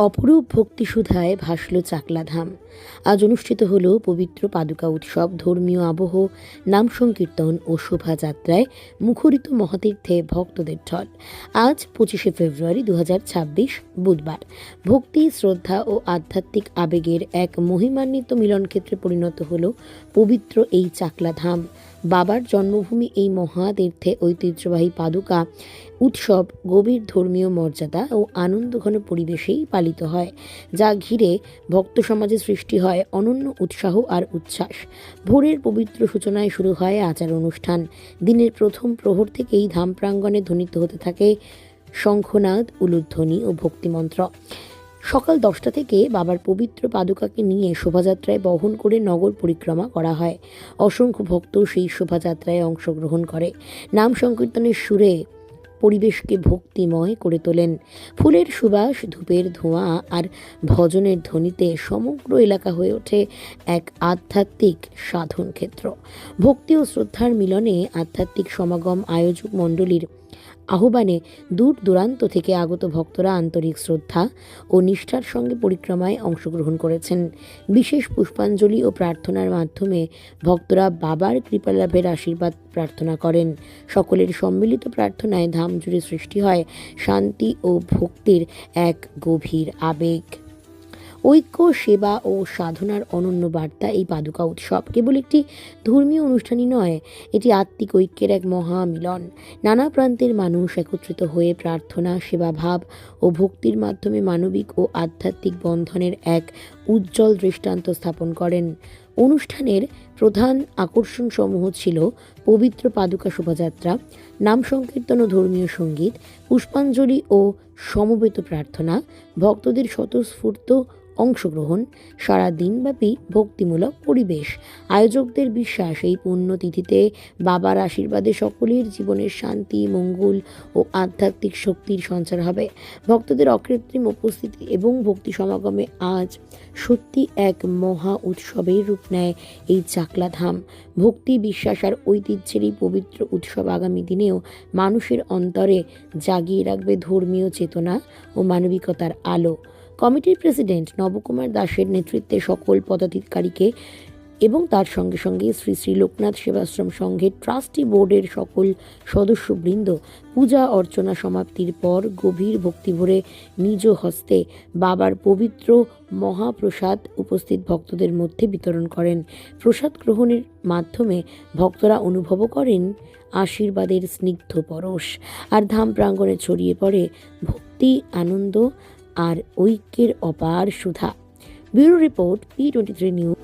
অপরূপ ভক্তিসুধায় ভাসল চাকলাধাম। আজ অনুষ্ঠিত হল পবিত্র পাদুকা উৎসব। ধর্মীয় আবহ, নাম সংকীর্তন ও শোভাযাত্রায় মুখরিত মহাতীর্থে ভক্তদের ঢল। আজ 25শে ফেব্রুয়ারি 2026 বুধবার। ভক্তি, শ্রদ্ধা ও আধ্যাত্মিক আবেগের এক মহিমান্বিত মিলনক্ষেত্রে পরিণত হল পবিত্র এই চাকলাধাম। বাবার জন্মভূমি এই মহাতীর্থে ঐতিহ্যবাহী পাদুকা উৎসব গভীর ধর্মীয় মর্যাদা ও আনন্দঘন পরিবেশেই পালিত হয়, যা ঘিরে ভক্ত সমাজে সৃষ্টি হয় অনন্য উৎসাহ আর উচ্ছ্বাস। ভোরের পবিত্র সূচনায় শুরু হয় আচার অনুষ্ঠান। দিনের প্রথম প্রহর থেকেই ধাম প্রাঙ্গণে ধ্বনিত হতে থাকে শঙ্খনাদ, উলুধ্বনি ও ভক্তিমন্ত্র। সকাল 10টা থেকে বাবার পবিত্র পাদুকাকে নিয়ে শোভাযাত্রায় বহন করে নগর পরিক্রমা করা হয়। অসংখ্য ভক্ত সেই শোভাযাত্রায় অংশগ্রহণ করে। নাম সংকীর্তনের সুরে পরিবেশকে ভক্তিময় করে তোলেন। ফুলের সুবাস, ধূপের ধোঁয়া আর ভজনের ধ্বনিতে সমগ্র এলাকা হয়ে ওঠে এক আধ্যাত্মিক সাধন ক্ষেত্র। ভক্তি ও শ্রদ্ধার মিলনে আধ্যাত্মিক সমাগম আয়োজক মণ্ডলীর আহ্বানে দূর দূরান্ত থেকে আগত ভক্তরা আন্তরিক শ্রদ্ধা ও নিষ্ঠার সঙ্গে পরিক্রমায় অংশগ্রহণ করেছেন। বিশেষ পুষ্পাঞ্জলি ও প্রার্থনার মাধ্যমে ভক্তরা বাবার কৃপালাভের আশীর্বাদ প্রার্থনা করেন। সকলের সম্মিলিত প্রার্থনায় ধাম জুড়ে সৃষ্টি হয় শান্তি ও ভক্তির এক গভীর আবেগ। ঐক্য, সেবা ও সাধনার অনন্য বার্তা এই পাদুকা উৎসব কেবল একটি ধর্মীয় অনুষ্ঠানই নয়, এটি আত্মিক ঐক্যের এক মহামিলন। নানা প্রান্তের মানুষ একত্রিত হয়ে প্রার্থনা, সেবাভাব ও ভক্তির মাধ্যমে মানবিক ও আধ্যাত্মিক বন্ধনের এক উজ্জ্বল দৃষ্টান্ত স্থাপন করেন। অনুষ্ঠানের প্রধান আকর্ষণসমূহ ছিল পবিত্র পাদুকা শোভাযাত্রা, নাম সংকীর্তন ও ধর্মীয় সঙ্গীত, পুষ্পাঞ্জলি ও সমবেত প্রার্থনা, ভক্তদের স্বতঃস্ফূর্ত অংশগ্রহণ, সারা দিনব্যাপী ভক্তিমূলক পরিবেশ। আয়োজকদের বিশ্বাস, এই পুণ্যতিথিতে বাবার আশীর্বাদে সকলের জীবনের শান্তি, মঙ্গল ও আধ্যাত্মিক শক্তির সঞ্চার হবে। ভক্তদের অকৃত্রিম উপস্থিতি এবং ভক্তি সমাগমে আজ সত্যি এক মহা উৎসবের রূপ নেয় এই চাকলাধাম। ভক্তি, বিশ্বাস আর ঐতিহ্যের এই পবিত্র উৎসব আগামী দিনেও মানুষের অন্তরে জাগিয়ে রাখবে ধর্মীয় চেতনা ও মানবিকতার আলো। কমিটির প্রেসিডেন্ট নবকুমার দাসের নেতৃত্বে সকল পদাধিকারীকে এবং তার সঙ্গে সঙ্গে শ্রী শ্রী লোকনাথ সেবাশ্রম সংঘের ট্রাস্টি বোর্ডের সকল সদস্যবৃন্দ পূজা অর্চনা সমাপ্তির পর গভীর ভক্তিভরে নিজ হস্তে বাবার পবিত্র মহাপ্রসাদ উপস্থিত ভক্তদের মধ্যে বিতরণ করেন। প্রসাদ গ্রহণের মাধ্যমে ভক্তরা অনুভব করেন আশীর্বাদের স্নিগ্ধ পরশ, আর ধাম প্রাঙ্গণে ছড়িয়ে পড়ে ভক্তি, আনন্দ আর ঐক্যের অপার সুধা। Bureau report, P23 news.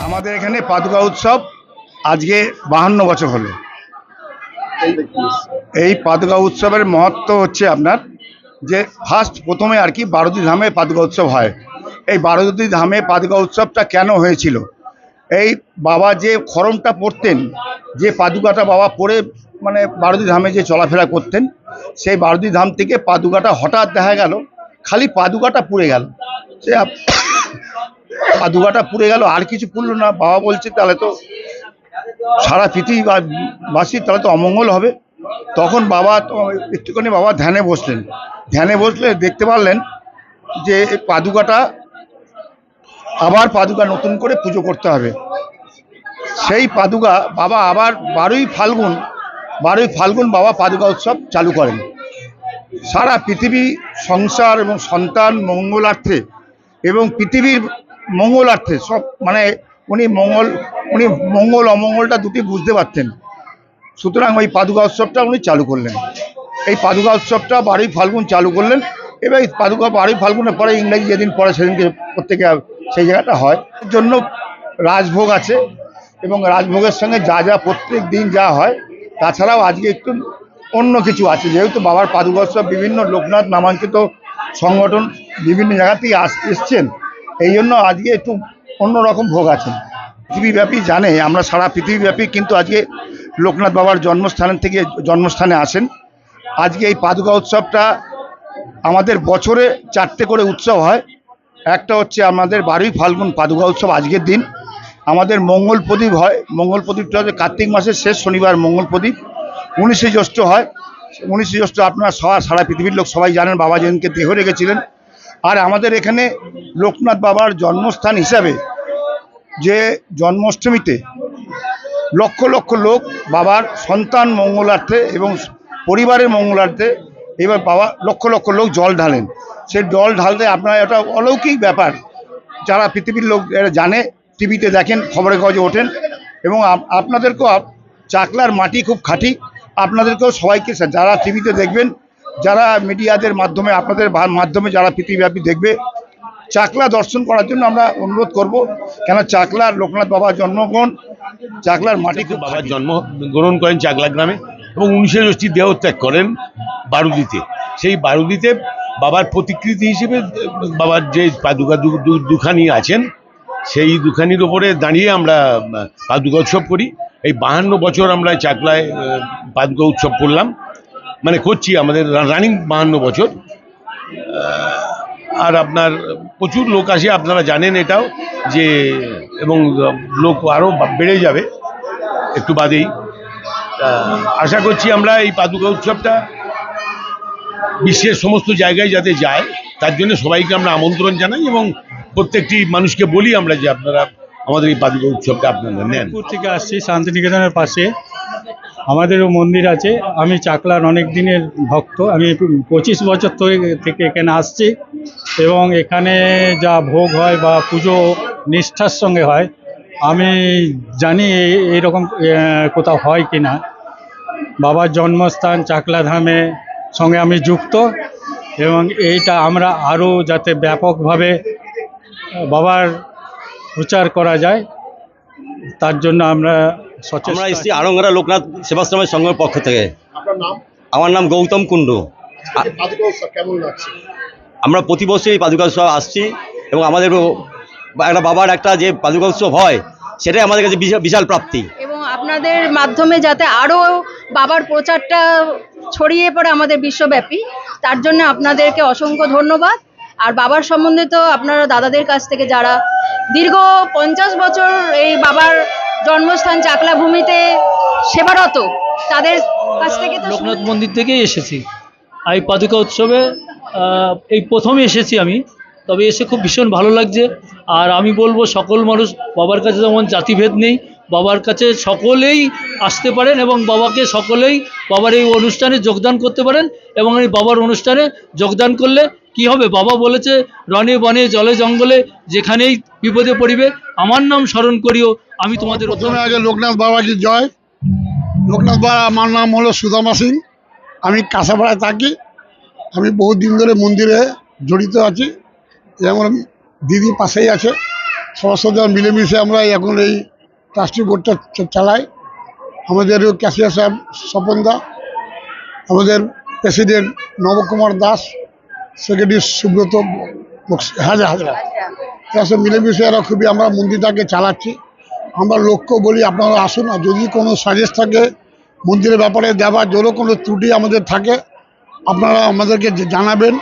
আমাদের এখানে পাদুকা উৎসব আজকে 52 বছর হলো। এই পাদুকা উৎসবের মহত্ব হচ্ছে আপনার যে প্রথমে আর কি বারোদি ধামে পাদুকা উৎসব হয়। এই বারোদি ধামে পাদুকা উৎসবটা কেন হয়েছিল, এই বাবা যে খড়মটা পরতেন, যে পাদুকাটা বাবা পরে মানে বারোদি ধামে যে চলাফেরা করতেন, সেই বারোদি ধাম থেকে পাদুকাটা হঠাৎ দেখা গেল খালি পাদুকাটা পুড়ে গেল। সে পাদুকাটা পুড়ে গেল, আর কিছু পুড়লো না। বাবা বলছে তাহলে তো সারা পৃথিবীবাসীর তাহলে তো অমঙ্গল হবে। তখন বাবা একটুখানি ধ্যানে বসলেন। ধ্যানে বসলে দেখতে পারলেন যে এই পাদুকাটা আবার নতুন করে পুজো করতে হবে। সেই পাদুকা বাবা আবার 12ই ফাল্গুন বাবা পাদুকা উৎসব চালু করেন। সারা পৃথিবী সংসার এবং সন্তান মঙ্গলার্থে এবং পৃথিবীর মঙ্গলার্থে সব মানে উনি মঙ্গল অমঙ্গলটা দুটি বুঝতে পারতেন। সুতরাং ওই পাদুকা উৎসবটা উনি চালু করলেন। এই পাদুকা উৎসবটা 12ই ফাল্গুন চালু করলেন। এবার এই পাদুকা 12ই ফাল্গুনের পরে ইংরেজি যেদিন পরে সেদিনকে প্রত্যেকে সেই জায়গাটা হয়। এর জন্য রাজভোগ আছে এবং রাজভোগের সঙ্গে যা যা প্রত্যেক দিন যা হয়, তাছাড়াও আজকে একটু অন্য কিছু আছে। যেহেতু বাবার পাদুকা উৎসব বিভিন্ন লোকনাথ নামাঙ্কিত সংগঠন বিভিন্ন জায়গা থেকে এসছেন, এই জন্য আজকে একটু অন্যরকম ভোগ আছে। পৃথিবীব্যাপী জানে, আমরা সারা পৃথিবীব্যাপী কিন্তু আজকে লোকনাথ বাবার জন্মস্থানে আসেন। আজকে এই পাদুকা উৎসবটা আমাদের বছরে 4টে করে উৎসব হয়। একটা হচ্ছে আমাদের 12ই ফাল্গুন পাদুকা উৎসব আজকের দিন। আমাদের মঙ্গল প্রদীপ হয়। মঙ্গল প্রদীপটা হচ্ছে কার্তিক মাসের শেষ শনিবার মঙ্গল প্রদীপ। 19শে জ্যৈষ্ঠ হয়। 19শে জ্যৈষ্ঠ আপনারা সারা পৃথিবীর লোক সবাই জানেন, বাবা যেদিনকে দেহ রেখেছিলেন। আর আমাদের এখানে লোকনাথ বাবার জন্মস্থান হিসাবে যে জন্মাষ্টমীতে লক্ষ লক্ষ লোক বাবার সন্তান মঙ্গলার্থে এবং পরিবারের মঙ্গলার্থে এবার বাবা লক্ষ লক্ষ লোক জল ঢালেন। সেই জল ঢালতে আপনারা একটা অলৌকিক ব্যাপার, যারা পৃথিবীর লোক এরা জানে, টিভিতে দেখেন, খবরের কাগজে ওঠেন। এবং আপনাদেরকেও চাকলার মাটি খুব খাঁটি। আপনাদেরকেও সবাইকে যারা টিভিতে দেখবেন, যারা মিডিয়াদের মাধ্যমে আপনাদের মাধ্যমে যারা পৃথিবীব্যাপী দেখবে, চাকলা দর্শন করার জন্য আমরা অনুরোধ করব। কেন চাকলার লোকনাথ বাবার জন্মগ্রহণ, চাকলার মাটি খুব বাবার জন্মগ্রহণ করেন চাকলা গ্রামে এবং 19শে জ্যৈষ্ঠী দেহত্যাগ করেন বারুদিতে। সেই বারুদিতে বাবার প্রতিকৃতি হিসেবে বাবার যে পাদুকা দুখানি আছেন, সেই দুখানির ওপরে দাঁড়িয়ে আমরা পাদুকা উৎসব করি। এই 52 বছর আমরা চাকলায় পাদুকা উৎসব করলাম, মানে করছি, আমাদের রানিং 52 বছর। আর আপনার প্রচুর লোক আসে, আপনারা জানেন এটাও, যে এবং লোক আরও বেড়ে যাবে একটু বাদেই। আশা করছি আমরা এই পাদুকা উৎসবটা বিশ্বের সমস্ত জায়গায় যাতে যায়, তার জন্য সবাইকে আমরা আমন্ত্রণ জানাই এবং প্রত্যেকটি মানুষকে বলি আমরা যে আপনারা আমাদের এই পাদুকা উৎসবটা আপনারা নেন। থেকে আসছি, শান্তিনিকেতনের পাশে আমাদেরও মন্দির আছে। আমি চাকলার অনেক দিনের ভক্ত। আমি 25 বছর থেকে এখানে আসছি এবং এখানে যা ভোগ হয় বা পুজো নিষ্ঠার সঙ্গে হয়, আমি জানি এইরকম কোথাও হয় কি না। বাবার জন্মস্থান চাকলা ধামে সঙ্গে আমি যুক্ত এবং এইটা আমরা আরও যাতে ব্যাপকভাবে বাবার প্রচার করা যায়, তার জন্য আমরা এসেছি আড়ংঘাটা লোকনাথ সেবাশ্রমের সংঘের পক্ষ থেকে। আমার নাম গৌতম কুণ্ডু। আমরা প্রতি বছর এই পাদুকা উৎসব আসছি এবং আমাদের একটা বাবার একটা যে পাদুকা উৎসব হয়, সেটাই আমাদের কাছে বিশাল প্রাপ্তি। এবং আপনাদের মাধ্যমে যাতে আরও বাবার প্রচারটা ছড়িয়ে পড়ে আমাদের বিশ্বব্যাপী, তার জন্য আপনাদেরকে অসংখ্য ধন্যবাদ। আর বাবার সম্বন্ধে তো আপনারা দাদাদের কাছ থেকে, যারা দীর্ঘ 50 বছর এই বাবার জন্মস্থান চাকলা ভূমিতে সেবারত, তাদের কাছ থেকে তো লোকনাথ মন্দির থেকেই এসেছি। এই পাদুকা উৎসবে এই প্রথম এসেছি আমি, তবে এসে খুব ভীষণ ভালো লাগছে। আর আমি বলবো সকল মানুষ, বাবার কাছে যেমন জাতিভেদ নেই, বাবার কাছে সকলেই আসতে পারেন এবং বাবাকে সকলেই বাবার এই অনুষ্ঠানে যোগদান করতে পারেন। এবং এই বাবার অনুষ্ঠানে যোগদান করলে কি হবে, বাবা বলেছে রণে বনে জলে জঙ্গলে যেখানেই বিপদে পড়িবে আমার নাম স্মরণ করিও, আমি তোমাদের। প্রথমে আগে লোকনাথ বাবাজি জয়। লোকনাথ বাবা, আমার নাম হলো সুদামা সিং, আমি কাঁসাপাড়ায় থাকি। আমি বহুদিন ধরে মন্দিরে জড়িত আছি, যেমন দিদি পাশেই আছে, সদস্যদের মিলেমিশে আমরা এখন এই ট্রাস্টি বোর্ডটা চালাই। আমাদের ক্যাশিয়ার সাহেব স্বপনদা, আমাদের প্রেসিডেন্ট নবকুমার দাস, সেক্রেটারি সুব্রত হাজরা, এরা সব মিলেমিশে এরা খুবই আমরা মন্দিরটাকে চালাচ্ছি। আমরা লক্ষ্য বলি আপনারা আসুন, আর যদি কোনো সাজেস্ট থাকে মন্দিরের ব্যাপারে দেওয়ার জন্য কোনো ত্রুটি আমাদের থাকে আপনারা আমাদেরকে জানাবেন।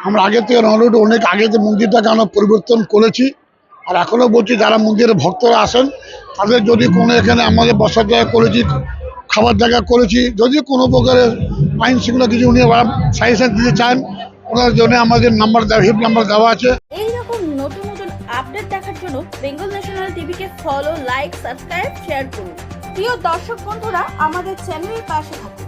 আমরা আগে থেকে অলরেডি অনেক আগে যে মন্দিরটাকে আমরা পরিবর্তন করেছি, আর এখনও বলছি যারা মন্দিরের ভক্তরা আসেন তাদের যদি কোনো এখানে আমাদের বসার জায়গা করেছি, খাবার জায়গা করেছি, যদি কোনো প্রকারের আইন শৃঙ্খলা কিছু উনি সাজেশন দিতে চান ওনার জন্য আমাদের নাম্বার হেল্প নাম্বার দেওয়া আছে। এই রকম নতুন নতুন আপডেট দেখার জন্য বেঙ্গল ন্যাশনাল টিভিকে ফলো, লাইক, সাবস্ক্রাইব, শেয়ার করুন। প্রিয় দর্শক বন্ধুরা, আমাদের চ্যানেলের পাশে থাকুন।